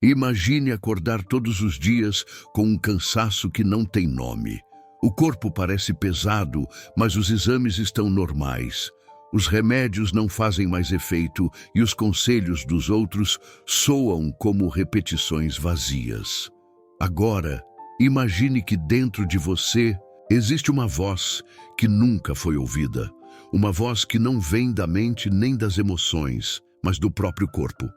Imagine acordar todos os dias com um cansaço que não tem nome. O corpo parece pesado, mas os exames estão normais. Os remédios não fazem mais efeito e os conselhos dos outros soam como repetições vazias. Agora, imagine que dentro de você existe uma voz que nunca foi ouvida. Uma voz que não vem da mente nem das emoções, mas do próprio corpo.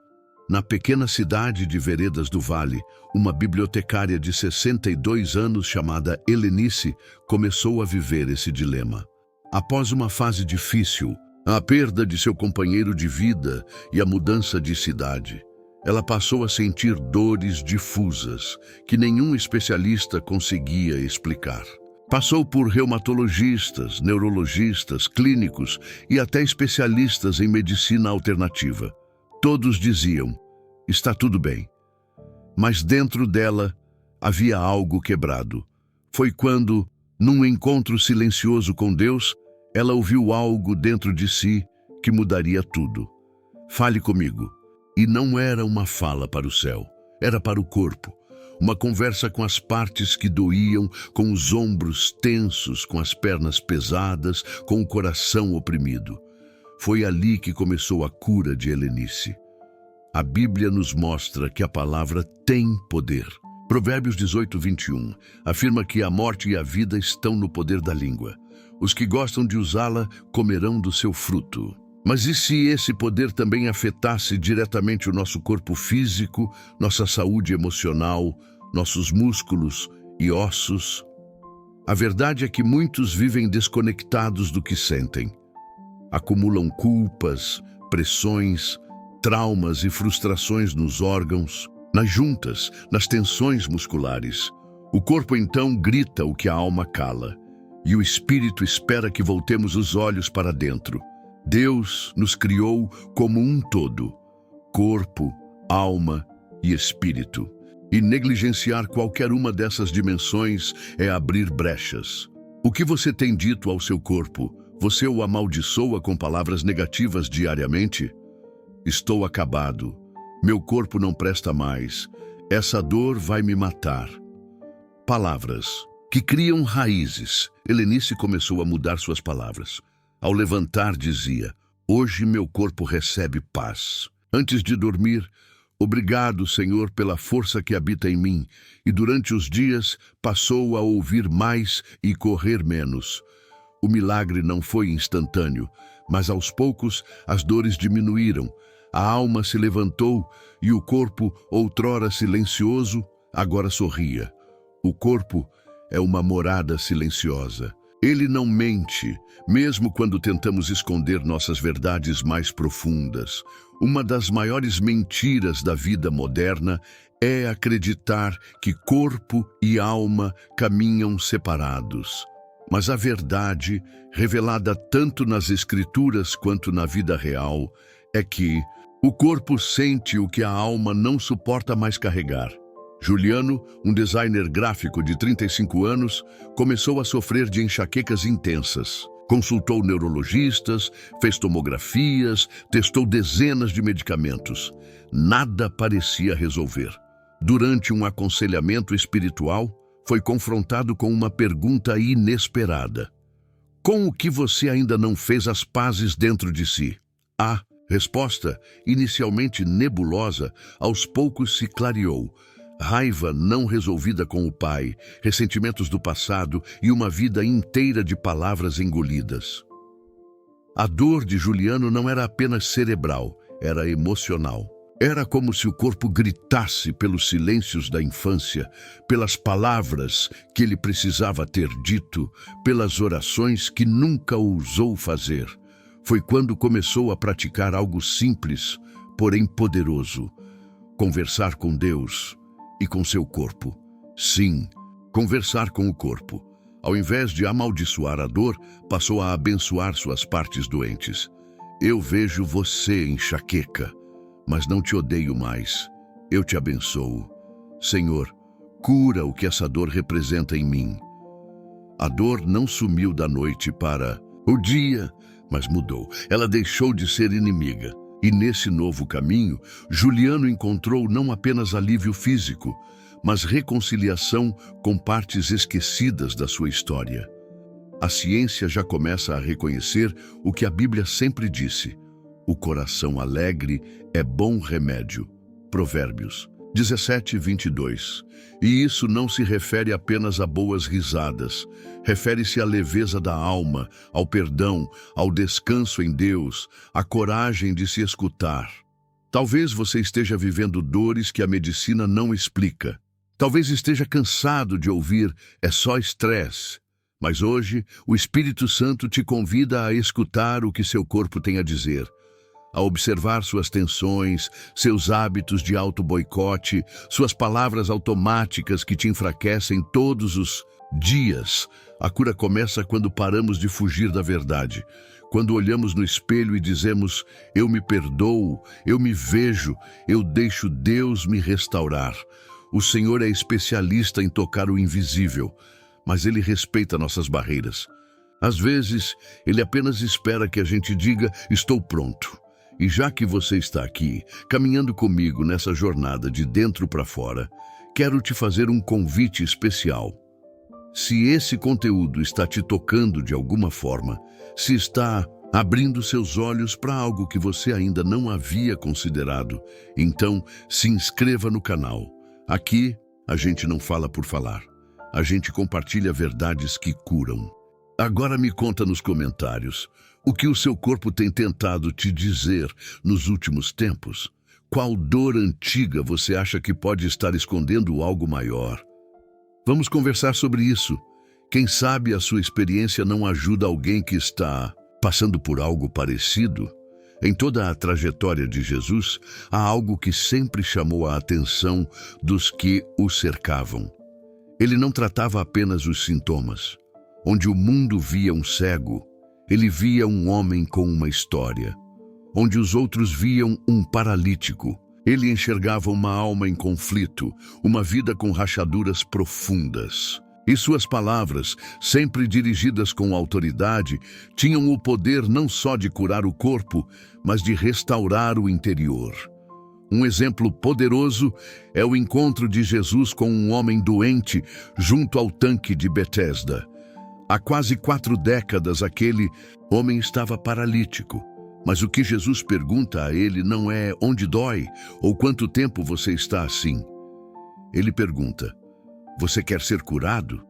Na pequena cidade de Veredas do Vale, uma bibliotecária de 62 anos chamada Helenice começou a viver esse dilema. Após uma fase difícil, a perda de seu companheiro de vida e a mudança de cidade, ela passou a sentir dores difusas que nenhum especialista conseguia explicar. Passou por reumatologistas, neurologistas, clínicos e até especialistas em medicina alternativa. Todos diziam, está tudo bem. Mas dentro dela havia algo quebrado. Foi quando, num encontro silencioso com Deus, ela ouviu algo dentro de si que mudaria tudo. Fale comigo. E não era uma fala para o céu, era para o corpo. Uma conversa com as partes que doíam, com os ombros tensos, com as pernas pesadas, com o coração oprimido. Foi ali que começou a cura de Helenice. A Bíblia nos mostra que a palavra tem poder. Provérbios 18:21 afirma que a morte e a vida estão no poder da língua. Os que gostam de usá-la comerão do seu fruto. Mas e se esse poder também afetasse diretamente o nosso corpo físico, nossa saúde emocional, nossos músculos e ossos? A verdade é que muitos vivem desconectados do que sentem. Acumulam culpas, pressões, traumas e frustrações nos órgãos, nas juntas, nas tensões musculares. O corpo então grita o que a alma cala, e o espírito espera que voltemos os olhos para dentro. Deus nos criou como um todo, corpo, alma e espírito. E negligenciar qualquer uma dessas dimensões é abrir brechas. O que você tem dito ao seu corpo? Você o amaldiçoa com palavras negativas diariamente? Estou acabado. Meu corpo não presta mais. Essa dor vai me matar. Palavras que criam raízes. Helenice começou a mudar suas palavras. Ao levantar, dizia, hoje meu corpo recebe paz. Antes de dormir, obrigado, Senhor, pela força que habita em mim. E durante os dias, passou a ouvir mais e correr menos. O milagre não foi instantâneo, mas aos poucos as dores diminuíram. A alma se levantou e o corpo, outrora silencioso, agora sorria. O corpo é uma morada silenciosa. Ele não mente, mesmo quando tentamos esconder nossas verdades mais profundas. Uma das maiores mentiras da vida moderna é acreditar que corpo e alma caminham separados. Mas a verdade, revelada tanto nas Escrituras quanto na vida real, é que o corpo sente o que a alma não suporta mais carregar. Juliano, um designer gráfico de 35 anos, começou a sofrer de enxaquecas intensas. Consultou neurologistas, fez tomografias, testou dezenas de medicamentos. Nada parecia resolver. Durante um aconselhamento espiritual, foi confrontado com uma pergunta inesperada. Com o que você ainda não fez as pazes dentro de si? A resposta, inicialmente nebulosa, aos poucos se clareou. Raiva não resolvida com o pai, ressentimentos do passado e uma vida inteira de palavras engolidas. A dor de Juliano não era apenas cerebral, era emocional. Era como se o corpo gritasse pelos silêncios da infância, pelas palavras que ele precisava ter dito, pelas orações que nunca ousou fazer. Foi quando começou a praticar algo simples, porém poderoso: conversar com Deus e com seu corpo. Sim, conversar com o corpo. Ao invés de amaldiçoar a dor, passou a abençoar suas partes doentes. Eu vejo você, enxaqueca, mas não te odeio mais. Eu te abençoo. Senhor, cura o que essa dor representa em mim. A dor não sumiu da noite para o dia, mas mudou. Ela deixou de ser inimiga. E nesse novo caminho, Juliano encontrou não apenas alívio físico, mas reconciliação com partes esquecidas da sua história. A ciência já começa a reconhecer o que a Bíblia sempre disse: o coração alegre é bom remédio. Provérbios 17:22. E isso não se refere apenas a boas risadas. Refere-se à leveza da alma, ao perdão, ao descanso em Deus, à coragem de se escutar. Talvez você esteja vivendo dores que a medicina não explica. Talvez esteja cansado de ouvir "é só estresse". Mas hoje, o Espírito Santo te convida a escutar o que seu corpo tem a dizer, a observar suas tensões, seus hábitos de auto-boicote, suas palavras automáticas que te enfraquecem todos os dias. A cura começa quando paramos de fugir da verdade. Quando olhamos no espelho e dizemos: eu me perdoo, eu me vejo, eu deixo Deus me restaurar. O Senhor é especialista em tocar o invisível, mas Ele respeita nossas barreiras. Às vezes, Ele apenas espera que a gente diga: estou pronto. E já que você está aqui, caminhando comigo nessa jornada de dentro para fora, quero te fazer um convite especial. Se esse conteúdo está te tocando de alguma forma, se está abrindo seus olhos para algo que você ainda não havia considerado, então se inscreva no canal. Aqui, a gente não fala por falar. A gente compartilha verdades que curam. Agora me conta nos comentários o que o seu corpo tem tentado te dizer nos últimos tempos. Qual dor antiga você acha que pode estar escondendo algo maior? Vamos conversar sobre isso. Quem sabe a sua experiência não ajuda alguém que está passando por algo parecido? Em toda a trajetória de Jesus, há algo que sempre chamou a atenção dos que o cercavam. Ele não tratava apenas os sintomas. Onde o mundo via um cego, ele via um homem com uma história. Onde os outros viam um paralítico, ele enxergava uma alma em conflito, uma vida com rachaduras profundas. E suas palavras, sempre dirigidas com autoridade, tinham o poder não só de curar o corpo, mas de restaurar o interior. Um exemplo poderoso é o encontro de Jesus com um homem doente junto ao tanque de Betesda. Há quase 4 décadas aquele homem estava paralítico. Mas o que Jesus pergunta a ele não é onde dói ou quanto tempo você está assim. Ele pergunta: você quer ser curado?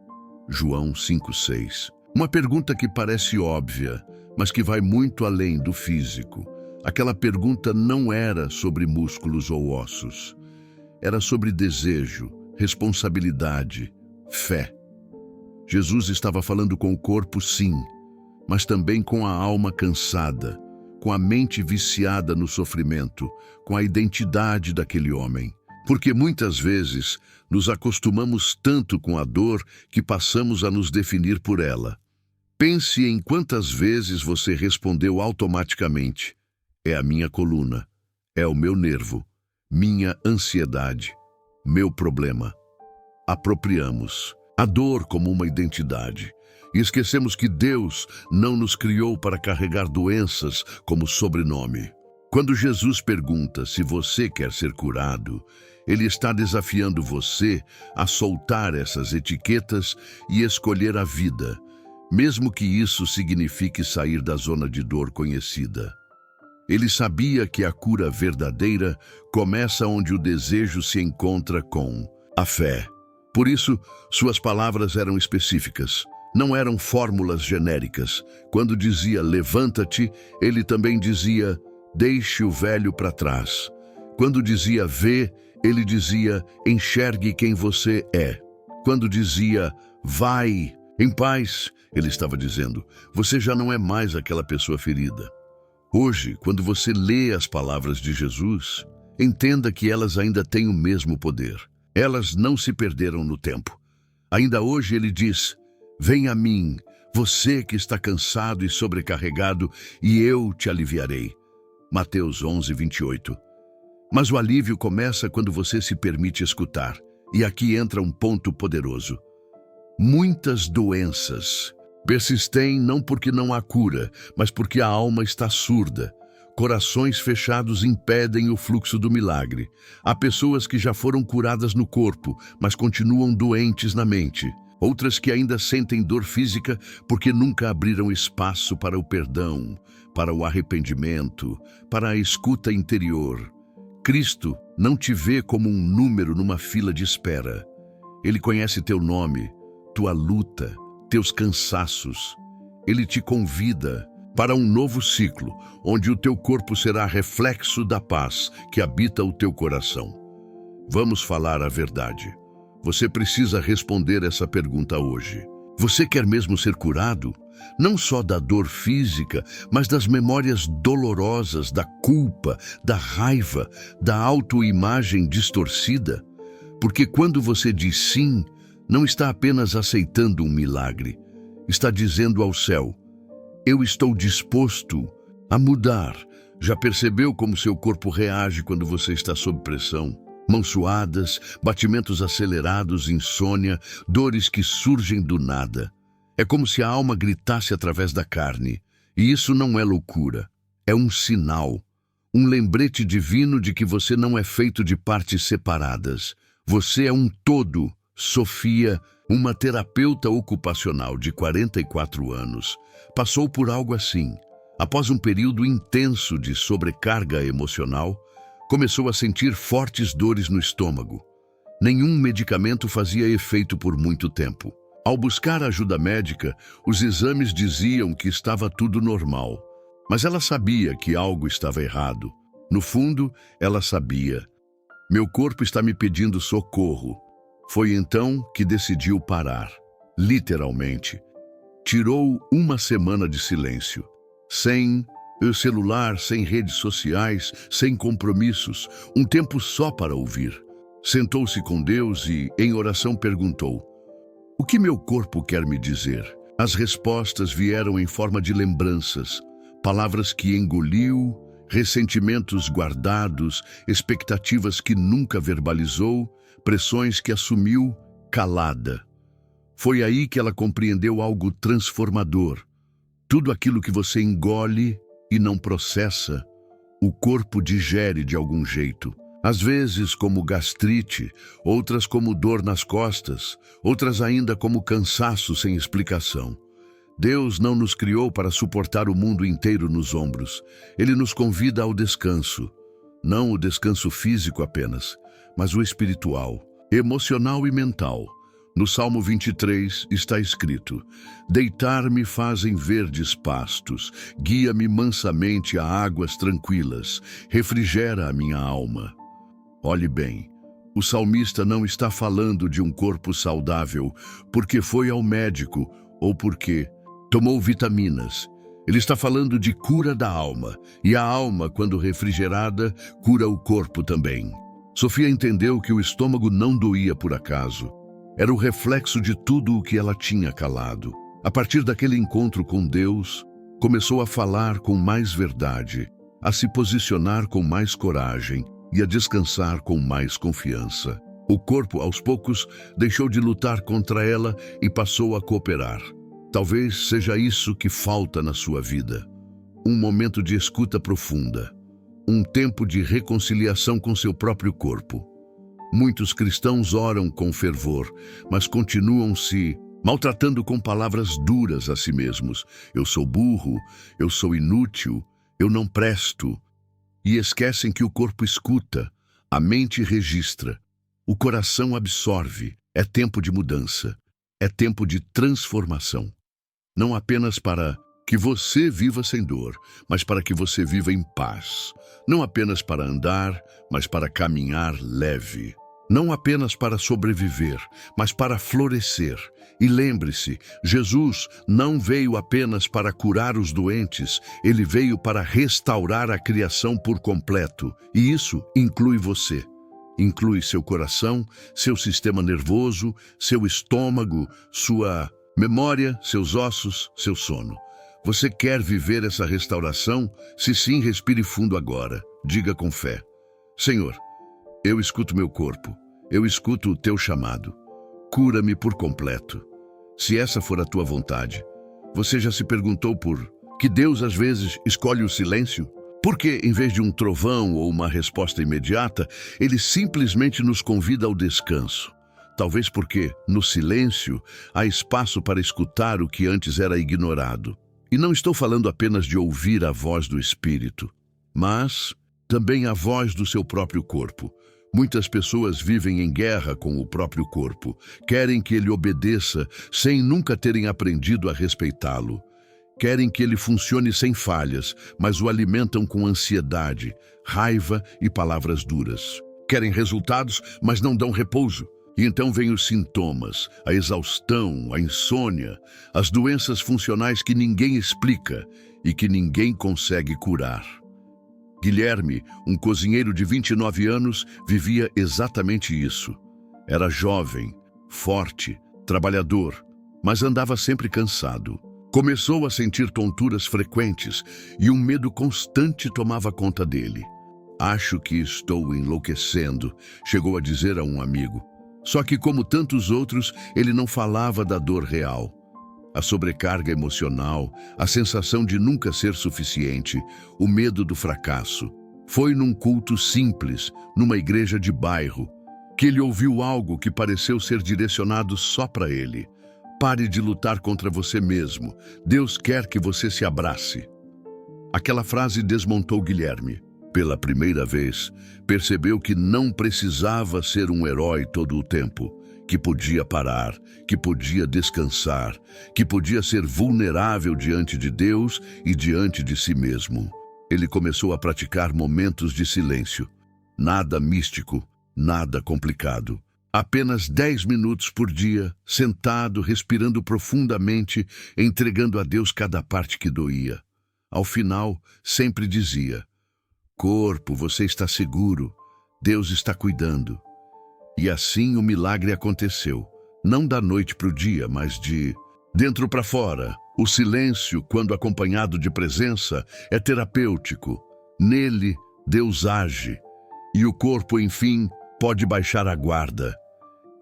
João 5,6. Uma pergunta que parece óbvia, mas que vai muito além do físico. Aquela pergunta não era sobre músculos ou ossos. Era sobre desejo, responsabilidade, fé. Jesus estava falando com o corpo, sim, mas também com a alma cansada, com a mente viciada no sofrimento, com a identidade daquele homem. Porque muitas vezes nos acostumamos tanto com a dor que passamos a nos definir por ela. Pense em quantas vezes você respondeu automaticamente: é a minha coluna, é o meu nervo, minha ansiedade, meu problema. Apropriamos a dor como uma identidade e esquecemos que Deus não nos criou para carregar doenças como sobrenome. Quando Jesus pergunta se você quer ser curado, Ele está desafiando você a soltar essas etiquetas e escolher a vida, mesmo que isso signifique sair da zona de dor conhecida. Ele sabia que a cura verdadeira começa onde o desejo se encontra com a fé. Por isso, suas palavras eram específicas. Não eram fórmulas genéricas. Quando dizia levanta-te, ele também dizia deixe o velho para trás. Quando dizia vê, ele dizia enxergue quem você é. Quando dizia vai em paz, ele estava dizendo você já não é mais aquela pessoa ferida. Hoje, quando você lê as palavras de Jesus, entenda que elas ainda têm o mesmo poder. Elas não se perderam no tempo. Ainda hoje ele diz: venha a mim, você que está cansado e sobrecarregado, e eu te aliviarei. Mateus 11:28. Mas o alívio começa quando você se permite escutar. E aqui entra um ponto poderoso. Muitas doenças persistem não porque não há cura, mas porque a alma está surda. Corações fechados impedem o fluxo do milagre. Há pessoas que já foram curadas no corpo, mas continuam doentes na mente. Outras que ainda sentem dor física porque nunca abriram espaço para o perdão, para o arrependimento, para a escuta interior. Cristo não te vê como um número numa fila de espera. Ele conhece teu nome, tua luta, teus cansaços. Ele te convida para um novo ciclo, onde o teu corpo será reflexo da paz que habita o teu coração. Vamos falar a verdade. Você precisa responder essa pergunta hoje. Você quer mesmo ser curado? Não só da dor física, mas das memórias dolorosas, da culpa, da raiva, da autoimagem distorcida? Porque quando você diz sim, não está apenas aceitando um milagre, está dizendo ao céu: eu estou disposto a mudar. Já percebeu como seu corpo reage quando você está sob pressão? Mãos suadas, batimentos acelerados, insônia, dores que surgem do nada. É como se a alma gritasse através da carne. E isso não é loucura, é um sinal, um lembrete divino de que você não é feito de partes separadas. Você é um todo. Sofia, uma terapeuta ocupacional de 44 anos, passou por algo assim. Após um período intenso de sobrecarga emocional, começou a sentir fortes dores no estômago. Nenhum medicamento fazia efeito por muito tempo. Ao buscar ajuda médica, os exames diziam que estava tudo normal. Mas ela sabia que algo estava errado. No fundo, ela sabia: meu corpo está me pedindo socorro. Foi então que decidiu parar. Literalmente. Tirou uma semana de silêncio. Sem o celular, sem redes sociais, sem compromissos. Um tempo só para ouvir. Sentou-se com Deus e, em oração, perguntou: o que meu corpo quer me dizer? As respostas vieram em forma de lembranças. Palavras que engoliu, ressentimentos guardados, expectativas que nunca verbalizou, pressões que assumiu calada. Foi aí que ela compreendeu algo transformador. Tudo aquilo que você engole e não processa, o corpo digere de algum jeito. Às vezes como gastrite, outras como dor nas costas, outras ainda como cansaço sem explicação. Deus não nos criou para suportar o mundo inteiro nos ombros. Ele nos convida ao descanso. Não o descanso físico apenas, mas o espiritual, emocional e mental. No Salmo 23 está escrito: deitar-me fazem verdes pastos, guia-me mansamente a águas tranquilas, refrigera a minha alma. Olhe bem, o salmista não está falando de um corpo saudável porque foi ao médico ou porque tomou vitaminas. Ele está falando de cura da alma, e a alma, quando refrigerada, cura o corpo também. Sofia entendeu que o estômago não doía por acaso. Era o reflexo de tudo o que ela tinha calado. A partir daquele encontro com Deus, começou a falar com mais verdade, a se posicionar com mais coragem e a descansar com mais confiança. O corpo, aos poucos, deixou de lutar contra ela e passou a cooperar. Talvez seja isso que falta na sua vida. Um momento de escuta profunda. Um tempo de reconciliação com seu próprio corpo. Muitos cristãos oram com fervor, mas continuam se maltratando com palavras duras a si mesmos. Eu sou burro, eu sou inútil, eu não presto. E esquecem que o corpo escuta, a mente registra, o coração absorve. É tempo de mudança, é tempo de transformação. Não apenas para que você viva sem dor, mas para que você viva em paz. Não apenas para andar, mas para caminhar leve. Não apenas para sobreviver, mas para florescer. E lembre-se, Jesus não veio apenas para curar os doentes, ele veio para restaurar a criação por completo. E isso inclui você. Inclui seu coração, seu sistema nervoso, seu estômago, sua memória, seus ossos, seu sono. Você quer viver essa restauração? Se sim, respire fundo agora. Diga com fé: Senhor, eu escuto meu corpo, eu escuto o teu chamado. Cura-me por completo. Se essa for a tua vontade, você já se perguntou por que Deus às vezes escolhe o silêncio? Porque, em vez de um trovão ou uma resposta imediata, ele simplesmente nos convida ao descanso. Talvez porque, no silêncio, há espaço para escutar o que antes era ignorado. E não estou falando apenas de ouvir a voz do Espírito, mas também a voz do seu próprio corpo. Muitas pessoas vivem em guerra com o próprio corpo, querem que ele obedeça sem nunca terem aprendido a respeitá-lo. Querem que ele funcione sem falhas, mas o alimentam com ansiedade, raiva e palavras duras. Querem resultados, mas não dão repouso. E então vêm os sintomas, a exaustão, a insônia, as doenças funcionais que ninguém explica e que ninguém consegue curar. Guilherme, um cozinheiro de 29 anos, vivia exatamente isso. Era jovem, forte, trabalhador, mas andava sempre cansado. Começou a sentir tonturas frequentes e um medo constante tomava conta dele. "Acho que estou enlouquecendo", chegou a dizer a um amigo. Só que, como tantos outros, ele não falava da dor real. A sobrecarga emocional, a sensação de nunca ser suficiente, o medo do fracasso. Foi num culto simples, numa igreja de bairro, que ele ouviu algo que pareceu ser direcionado só para ele. "Pare de lutar contra você mesmo. Deus quer que você se abrace." Aquela frase desmontou Guilherme. Pela primeira vez, percebeu que não precisava ser um herói todo o tempo, que podia parar, que podia descansar, que podia ser vulnerável diante de Deus e diante de si mesmo. Ele começou a praticar momentos de silêncio. Nada místico, nada complicado. Apenas 10 minutos por dia, sentado, respirando profundamente, entregando a Deus cada parte que doía. Ao final, sempre dizia: "Corpo, você está seguro. Deus está cuidando." E assim o milagre aconteceu. Não da noite para o dia, mas de dentro para fora. O silêncio, quando acompanhado de presença, é terapêutico. Nele, Deus age. E o corpo, enfim, pode baixar a guarda.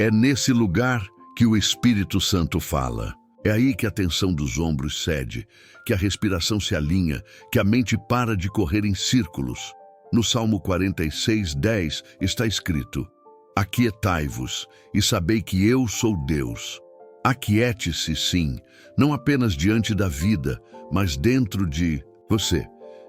É nesse lugar que o Espírito Santo fala. É aí que a tensão dos ombros cede, que a respiração se alinha, que a mente para de correr em círculos. No Salmo 46:10 está escrito: "Aquietai-vos e sabei que eu sou Deus." Aquiete-se, sim, não apenas diante da vida, mas dentro de você.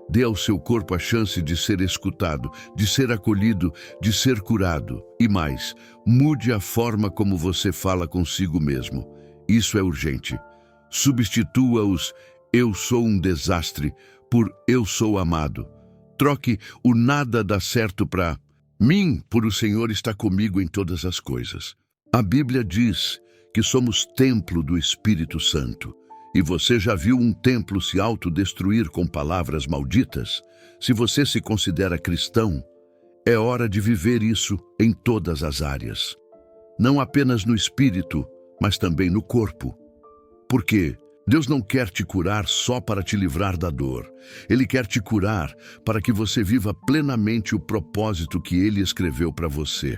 Dê ao seu corpo a chance de ser escutado, de ser acolhido, de ser curado. E mais, mude a forma como você fala consigo mesmo. Isso é urgente. Substitua os "eu sou um desastre" por "eu sou amado." Troque o "nada dá certo" para "mim", por "o Senhor está comigo em todas as coisas." A Bíblia diz que somos templo do Espírito Santo. E você já viu um templo se autodestruir com palavras malditas? Se você se considera cristão, é hora de viver isso em todas as áreas. Não apenas no espírito, mas também no corpo. Porque Deus não quer te curar só para te livrar da dor. Ele quer te curar para que você viva plenamente o propósito que Ele escreveu para você.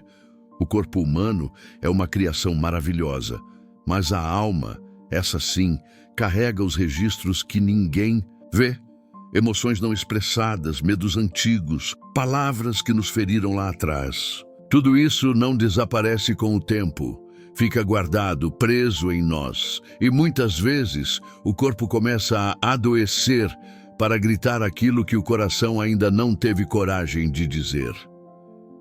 O corpo humano é uma criação maravilhosa, mas a alma, essa sim, carrega os registros que ninguém vê. Emoções não expressadas, medos antigos, palavras que nos feriram lá atrás. Tudo isso não desaparece com o tempo. Fica guardado, preso em nós. E muitas vezes o corpo começa a adoecer para gritar aquilo que o coração ainda não teve coragem de dizer.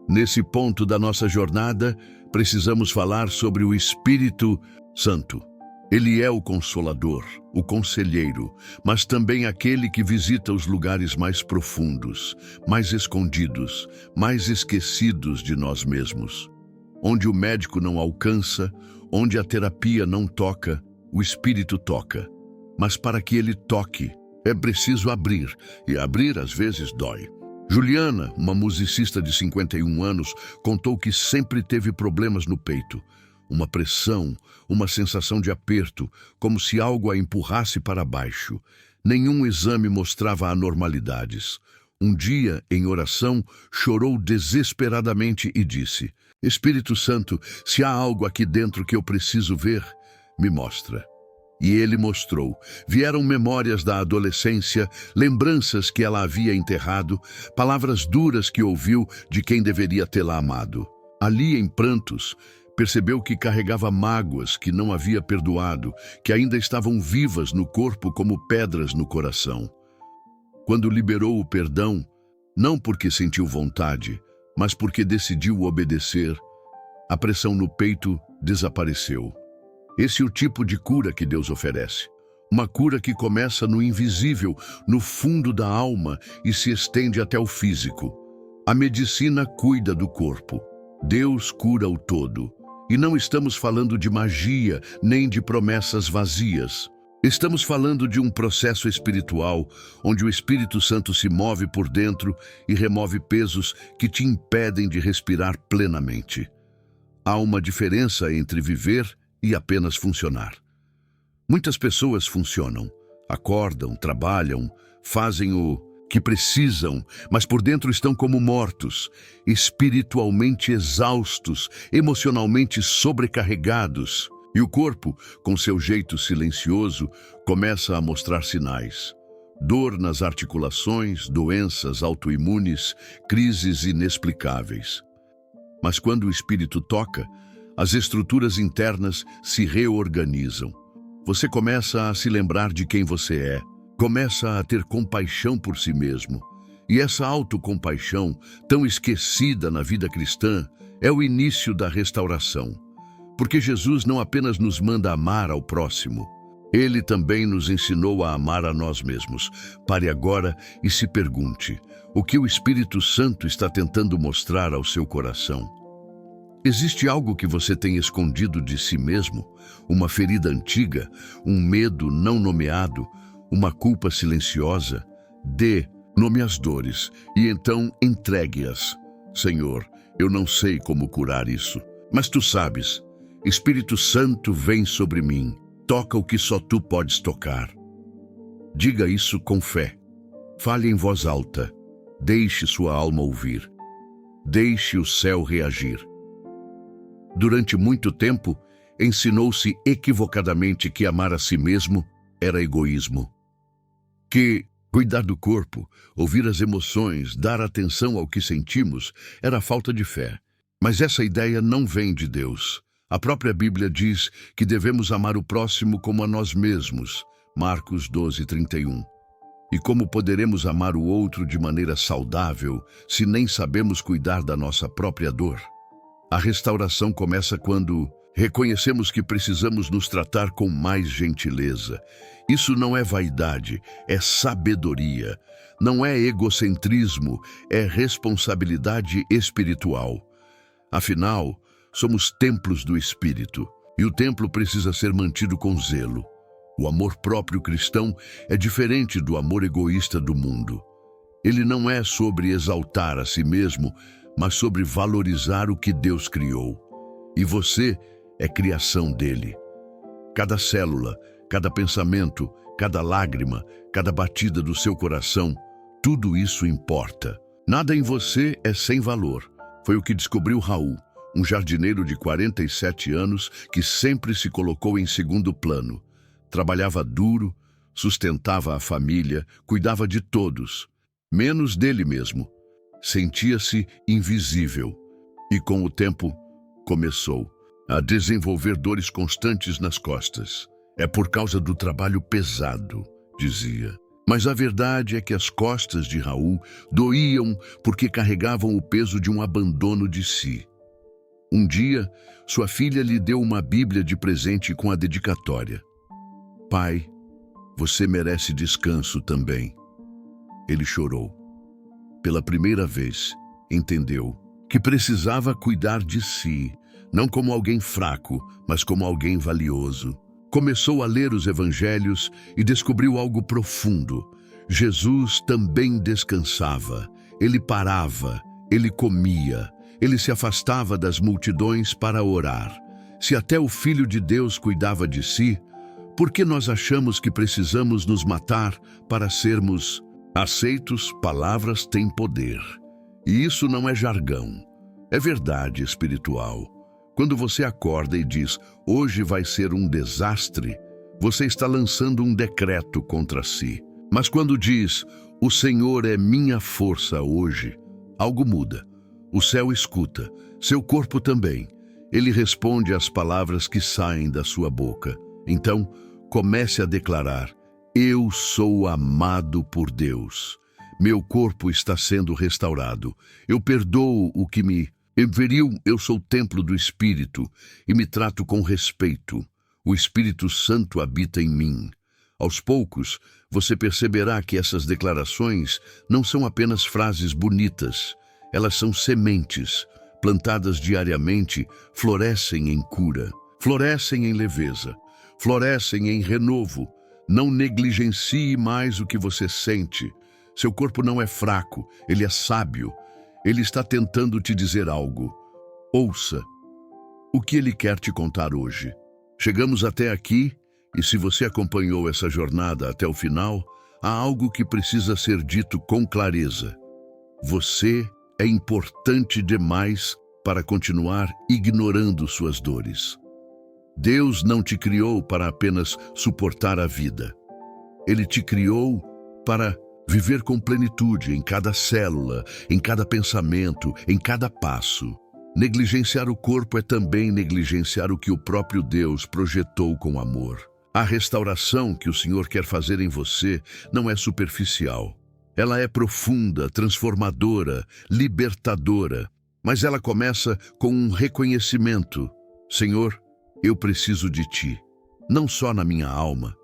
Nesse ponto da nossa jornada, precisamos falar sobre o Espírito Santo. Ele é o Consolador, o Conselheiro, mas também aquele que visita os lugares mais profundos, mais escondidos, mais esquecidos de nós mesmos. Onde o médico não alcança, onde a terapia não toca, o Espírito toca. Mas para que ele toque, é preciso abrir, e abrir às vezes dói. Juliana, uma musicista de 51 anos, contou que sempre teve problemas no peito. Uma pressão, uma sensação de aperto, como se algo a empurrasse para baixo. Nenhum exame mostrava anormalidades. Um dia, em oração, chorou desesperadamente e disse: "Espírito Santo, se há algo aqui dentro que eu preciso ver, me mostra." E ele mostrou. Vieram memórias da adolescência, lembranças que ela havia enterrado, palavras duras que ouviu de quem deveria tê-la amado. Ali, em prantos, percebeu que carregava mágoas que não havia perdoado, que ainda estavam vivas no corpo como pedras no coração. Quando liberou o perdão, não porque sentiu vontade, mas porque decidiu obedecer, a pressão no peito desapareceu. Esse é o tipo de cura que Deus oferece. Uma cura que começa no invisível, no fundo da alma e se estende até o físico. A medicina cuida do corpo. Deus cura o todo. E não estamos falando de magia, nem de promessas vazias. Estamos falando de um processo espiritual, onde o Espírito Santo se move por dentro e remove pesos que te impedem de respirar plenamente. Há uma diferença entre viver e apenas funcionar. Muitas pessoas funcionam, acordam, trabalham, fazem o que precisam, mas por dentro estão como mortos, espiritualmente exaustos, emocionalmente sobrecarregados. E o corpo, com seu jeito silencioso, começa a mostrar sinais. Dor nas articulações, doenças autoimunes, crises inexplicáveis. Mas quando o espírito toca, as estruturas internas se reorganizam. Você começa a se lembrar de quem você é, começa a ter compaixão por si mesmo. E essa autocompaixão, tão esquecida na vida cristã, é o início da restauração. Porque Jesus não apenas nos manda amar ao próximo, Ele também nos ensinou a amar a nós mesmos. Pare agora e se pergunte, o que o Espírito Santo está tentando mostrar ao seu coração? Existe algo que você tem escondido de si mesmo? Uma ferida antiga, um medo não nomeado, uma culpa silenciosa? Dê nome às dores e então entregue-as. Senhor, eu não sei como curar isso, mas Tu sabes. Espírito Santo, vem sobre mim. Toca o que só Tu podes tocar. Diga isso com fé. Fale em voz alta. Deixe sua alma ouvir. Deixe o céu reagir. Durante muito tempo, ensinou-se equivocadamente que amar a si mesmo era egoísmo. Que cuidar do corpo, ouvir as emoções, dar atenção ao que sentimos, era falta de fé. Mas essa ideia não vem de Deus. A própria Bíblia diz que devemos amar o próximo como a nós mesmos. Marcos 12:31. E como poderemos amar o outro de maneira saudável se nem sabemos cuidar da nossa própria dor? A restauração começa quando reconhecemos que precisamos nos tratar com mais gentileza. Isso não é vaidade, é sabedoria. Não é egocentrismo, é responsabilidade espiritual. Afinal, somos templos do Espírito, e o templo precisa ser mantido com zelo. O amor próprio cristão é diferente do amor egoísta do mundo. Ele não é sobre exaltar a si mesmo, mas sobre valorizar o que Deus criou. E você é criação dele. Cada célula, cada pensamento, cada lágrima, cada batida do seu coração, tudo isso importa. Nada em você é sem valor. Foi o que descobriu Raul, um jardineiro de 47 anos que sempre se colocou em segundo plano. Trabalhava duro, sustentava a família, cuidava de todos, menos dele mesmo. Sentia-se invisível e, com o tempo, começou a desenvolver dores constantes nas costas. É por causa do trabalho pesado, dizia. Mas a verdade é que as costas de Raul doíam porque carregavam o peso de um abandono de si. Um dia, sua filha lhe deu uma Bíblia de presente com a dedicatória. Pai, você merece descanso também. Ele chorou. Pela primeira vez, entendeu que precisava cuidar de si, não como alguém fraco, mas como alguém valioso. Começou a ler os evangelhos e descobriu algo profundo. Jesus também descansava, ele parava, ele comia, ele se afastava das multidões para orar. Se até o Filho de Deus cuidava de si, por que nós achamos que precisamos nos matar para sermos aceitos? Palavras têm poder. E isso não é jargão, é verdade espiritual. Quando você acorda e diz, hoje vai ser um desastre, Você está lançando um decreto contra si. Mas quando diz, o Senhor é minha força hoje, algo muda. O céu escuta, seu corpo também. Ele responde às palavras que saem da sua boca. Então, comece a declarar, eu sou amado por Deus. Meu corpo está sendo restaurado. Eu perdoo o que me feriu. Eu sou o templo do Espírito e me trato com respeito. O Espírito Santo habita em mim. Aos poucos, você perceberá que essas declarações não são apenas frases bonitas. Elas são sementes, plantadas diariamente, florescem em cura, florescem em leveza, florescem em renovo. Não negligencie mais o que você sente. Seu corpo não é fraco, ele é sábio. Ele está tentando te dizer algo. Ouça o que ele quer te contar hoje. Chegamos até aqui. E se você acompanhou essa jornada até o final, há algo que precisa ser dito com clareza. Você é importante demais para continuar ignorando suas dores. Deus não te criou para apenas suportar a vida. Ele te criou para viver com plenitude em cada célula, em cada pensamento, em cada passo. Negligenciar o corpo é também negligenciar o que o próprio Deus projetou com amor. A restauração que o Senhor quer fazer em você não é superficial. Ela é profunda, transformadora, libertadora. Mas ela começa com um reconhecimento. Senhor, eu preciso de Ti. Não só na minha alma,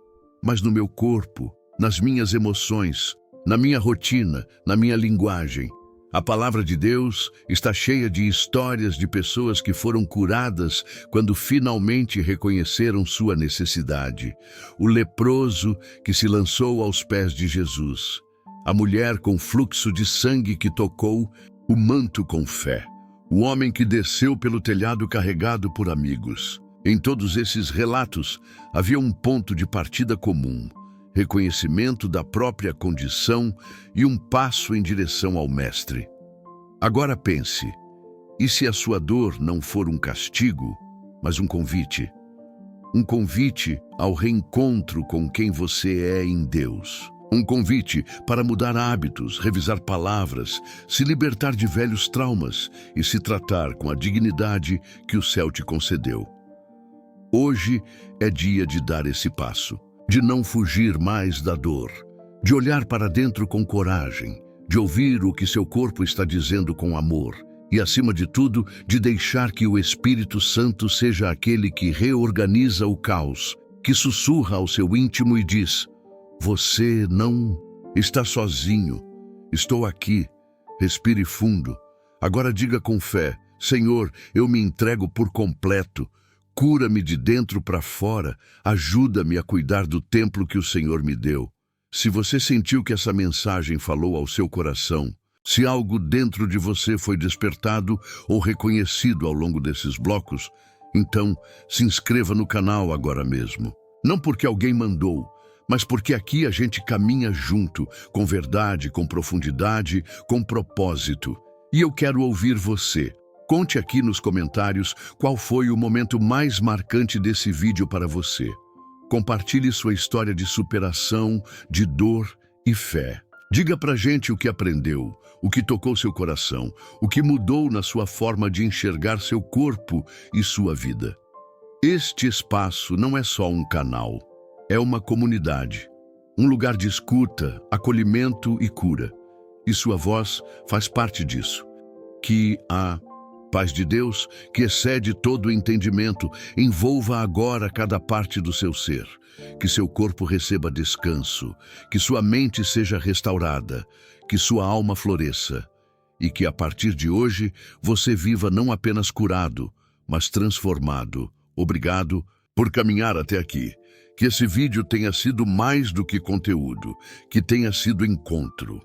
mas no meu corpo, nas minhas emoções, na minha rotina, na minha linguagem. A palavra de Deus está cheia de histórias de pessoas que foram curadas quando finalmente reconheceram sua necessidade. O leproso que se lançou aos pés de Jesus. A mulher com fluxo de sangue que tocou o manto com fé. O homem que desceu pelo telhado carregado por amigos. Em todos esses relatos havia um ponto de partida comum. Reconhecimento da própria condição e um passo em direção ao Mestre. Agora pense, e se a sua dor não for um castigo, mas um convite? Um convite ao reencontro com quem você é em Deus. Um convite para mudar hábitos, revisar palavras, se libertar de velhos traumas e se tratar com a dignidade que o céu te concedeu. Hoje é dia de dar esse passo. De não fugir mais da dor, de olhar para dentro com coragem, de ouvir o que seu corpo está dizendo com amor e, acima de tudo, de deixar que o Espírito Santo seja aquele que reorganiza o caos, que sussurra ao seu íntimo e diz, você não está sozinho, estou aqui, respire fundo. Agora diga com fé, Senhor, eu me entrego por completo. Cura-me de dentro para fora, ajuda-me a cuidar do templo que o Senhor me deu. Se você sentiu que essa mensagem falou ao seu coração, se algo dentro de você foi despertado ou reconhecido ao longo desses blocos, então se inscreva no canal agora mesmo. Não porque alguém mandou, mas porque aqui a gente caminha junto, com verdade, com profundidade, com propósito. E eu quero ouvir você. Conte aqui nos comentários qual foi o momento mais marcante desse vídeo para você. Compartilhe sua história de superação, de dor e fé. Diga pra gente o que aprendeu, o que tocou seu coração, o que mudou na sua forma de enxergar seu corpo e sua vida. Este espaço não é só um canal, é uma comunidade, um lugar de escuta, acolhimento e cura. E sua voz faz parte disso. Que a paz de Deus, que excede todo o entendimento, envolva agora cada parte do seu ser. Que seu corpo receba descanso, que sua mente seja restaurada, que sua alma floresça. E que a partir de hoje você viva não apenas curado, mas transformado. Obrigado por caminhar até aqui. Que esse vídeo tenha sido mais do que conteúdo, que tenha sido encontro.